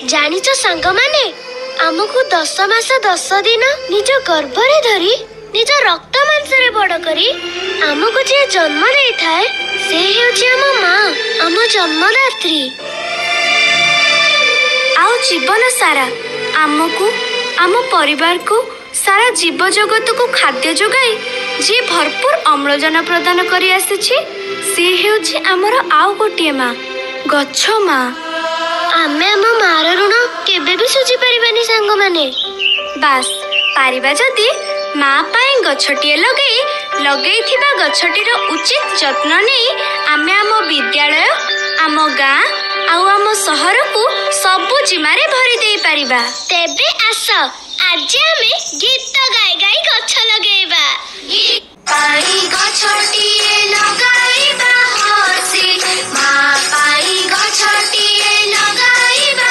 जानिच सांग माने आमको 10 मास 10 दिन निज गर्भरे धरी निज रक्त मांसरे बड़ करी आमको जे जन्म दे थाए से हेउची आम माँ आम जन्मदात्री। आउ जीवन सारा आमको आम परिवार को सारा जीव जगत को खाद्य जोगाई जे भरपूर अम्लजान प्रदान करी आसीछि से हेउची आमर आउ गोटे माँ गछ माँ। आमे आम मार ऋण केबे भी सुझी परिबानी सांग माने। बास पारिबा जदि माँ पाए गछटिए लगई थिबा गछटीर उचित जत्न नहीं आमे आम विद्यालय आम गाँ आउ आम सहर को सबु जिमारे भरी दे पारिबा। तेबे आस आज आमे गीत गाई गाई गछ लगेबा। पाई गछटिए लगाइबा हसी माँ पाई गछटिए लगाइबा